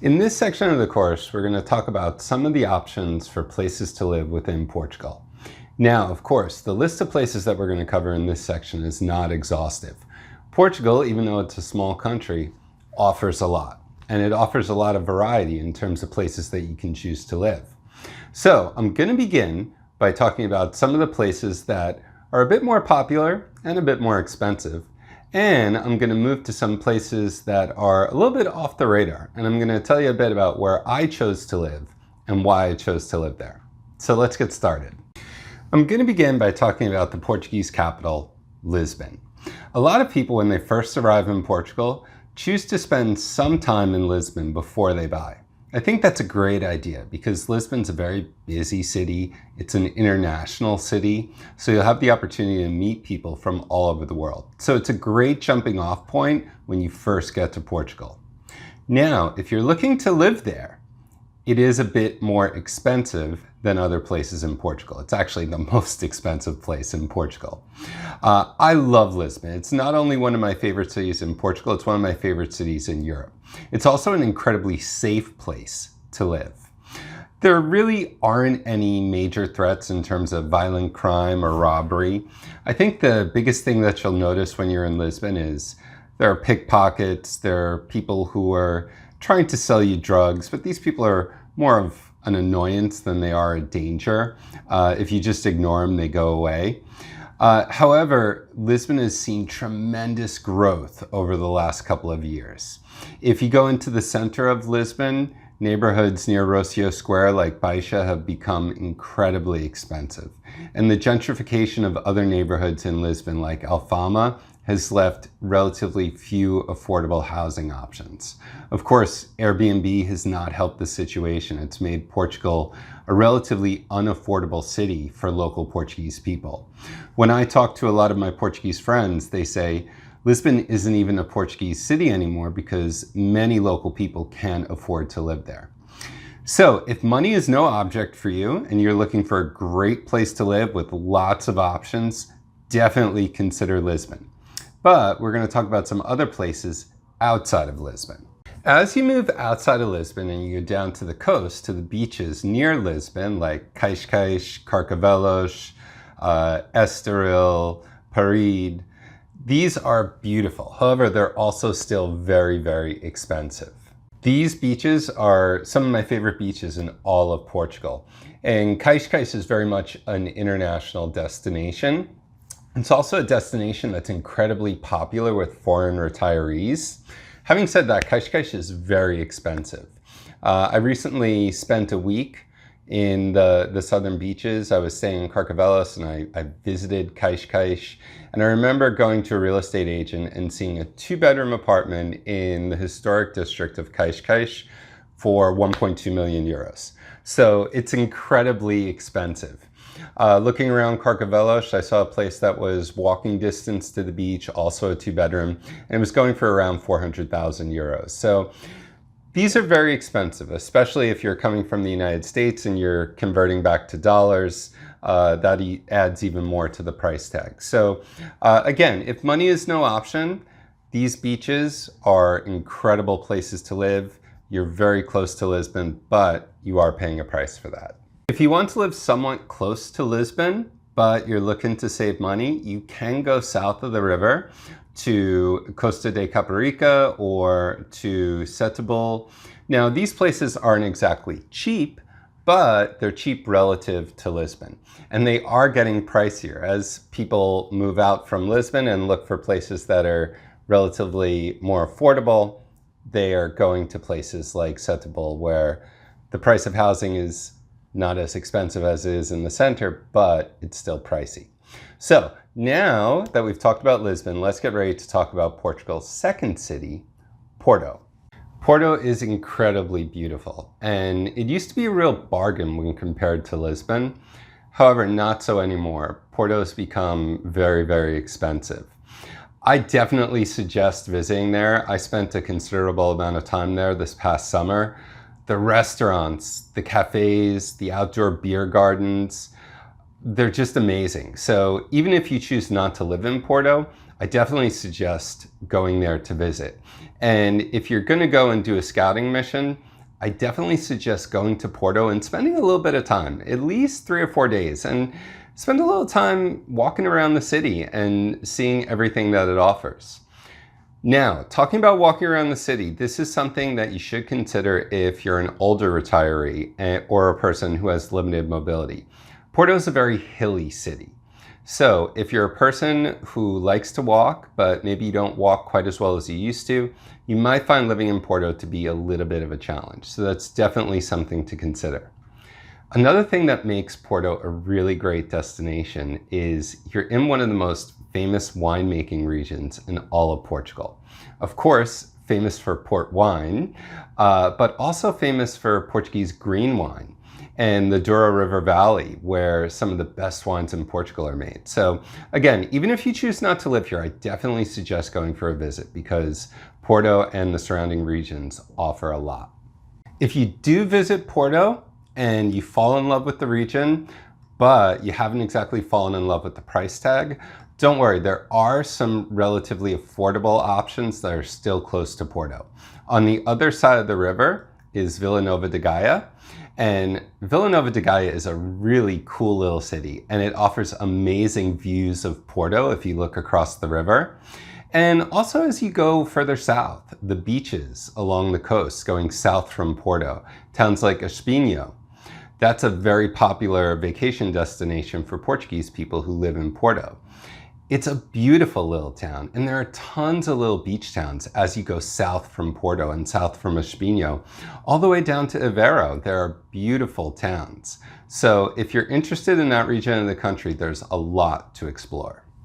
In this section of the course, we're going to talk about some of the options for places to live within Portugal. Now, of course, the list of places that we're going to cover in this section is not exhaustive. Portugal, even though it's a small country, offers a lot, and it offers a lot of variety in terms of places that you can choose to live. So I'm going to begin by talking about some of the places that are a bit more popular and a bit more expensive. And I'm going to move to some places that are a little bit off the radar. And I'm going to tell you a bit about where I chose to live and why I chose to live there. So let's get started. I'm going to begin by talking about the Portuguese capital, Lisbon. A lot of people, when they first arrive in Portugal, choose to spend some time in Lisbon before they buy. I think that's a great idea because Lisbon's a very busy city. It's an international city, so you'll have the opportunity to meet people from all over the world. So it's a great jumping off point when you first get to Portugal. Now, if you're looking to live there, it is a bit more expensive than other places in Portugal. It's actually the most expensive place in Portugal. I love Lisbon. It's not only one of my favorite cities in Portugal, it's one of my favorite cities in Europe. It's also an incredibly safe place to live. There really aren't any major threats in terms of violent crime or robbery. I think the biggest thing that you'll notice when you're in Lisbon is there are pickpockets, there are people who are trying to sell you drugs, but these people are more of an annoyance than they are a danger. If you just ignore them, they go away. However, Lisbon has seen tremendous growth over the last couple of years. If you go into the center of Lisbon, neighborhoods near Rocio Square like Baixa have become incredibly expensive. And the gentrification of other neighborhoods in Lisbon like Alfama has left relatively few affordable housing options. Of course, Airbnb has not helped the situation. It's made Portugal a relatively unaffordable city for local Portuguese people. When I talk to a lot of my Portuguese friends, they say Lisbon isn't even a Portuguese city anymore because many local people can't afford to live there. So if money is no object for you and you're looking for a great place to live with lots of options, definitely consider Lisbon. But we're going to talk about some other places outside of Lisbon. As you move outside of Lisbon and you go down to the coast, to the beaches near Lisbon, like Cascais, Carcavelos, Estoril, Paride, these are beautiful. However, they're also still very, very expensive. These beaches are some of my favorite beaches in all of Portugal. And Cascais is very much an international destination. It's also a destination that's incredibly popular with foreign retirees. Having said that, Cascais is very expensive. I recently spent a week in the southern beaches. I was staying in Carcavelos and I visited Cascais. And I remember going to a real estate agent and seeing a 2-bedroom apartment in the historic district of Cascais for 1.2 million euros. So it's incredibly expensive. Looking around Carcavelos, I saw a place that was walking distance to the beach, also a 2-bedroom, and it was going for around 400,000 euros. So these are very expensive, especially if you're coming from the United States and you're converting back to dollars. That adds even more to the price tag. So again, if money is no option, these beaches are incredible places to live. You're very close to Lisbon, but you are paying a price for that. If you want to live somewhat close to Lisbon, but you're looking to save money, you can go south of the river to Costa de Caparica or to Setúbal. Now, these places aren't exactly cheap, but they're cheap relative to Lisbon. And they are getting pricier as people move out from Lisbon and look for places that are relatively more affordable. They are going to places like Setúbal where the price of housing is not as expensive as it is in the center, but it's still pricey. So now that we've talked about Lisbon, let's get ready to talk about Portugal's second city, Porto. Porto is incredibly beautiful, and it used to be a real bargain when compared to Lisbon. However, not so anymore. Porto's become very, very expensive. I definitely suggest visiting there. I spent a considerable amount of time there this past summer. The restaurants, the cafes, the outdoor beer gardens, they're just amazing. So even if you choose not to live in Porto, I definitely suggest going there to visit. And if you're going to go and do a scouting mission, I definitely suggest going to Porto and spending a little bit of time, at least 3 or 4 days, and spend a little time walking around the city and seeing everything that it offers. Now, talking about walking around the city, this is something that you should consider if you're an older retiree or a person who has limited mobility. Porto is a very hilly city. So if you're a person who likes to walk, but maybe you don't walk quite as well as you used to, you might find living in Porto to be a little bit of a challenge. So that's definitely something to consider. Another thing that makes Porto a really great destination is you're in one of the most famous winemaking regions in all of Portugal. Of course, famous for port wine, but also famous for Portuguese green wine and the Douro River Valley, where some of the best wines in Portugal are made. So again, even if you choose not to live here, I definitely suggest going for a visit because Porto and the surrounding regions offer a lot. If you do visit Porto and you fall in love with the region, but you haven't exactly fallen in love with the price tag, don't worry, there are some relatively affordable options that are still close to Porto. On the other side of the river is Vila Nova de Gaia, and Vila Nova de Gaia is a really cool little city, and it offers amazing views of Porto if you look across the river. And also as you go further south, the beaches along the coast going south from Porto, towns like Espinho, that's a very popular vacation destination for Portuguese people who live in Porto. It's a beautiful little town, and there are tons of little beach towns as you go south from Porto and south from Espinho, all the way down to Aveiro. There are beautiful towns. So if you're interested in that region of the country, there's a lot to explore.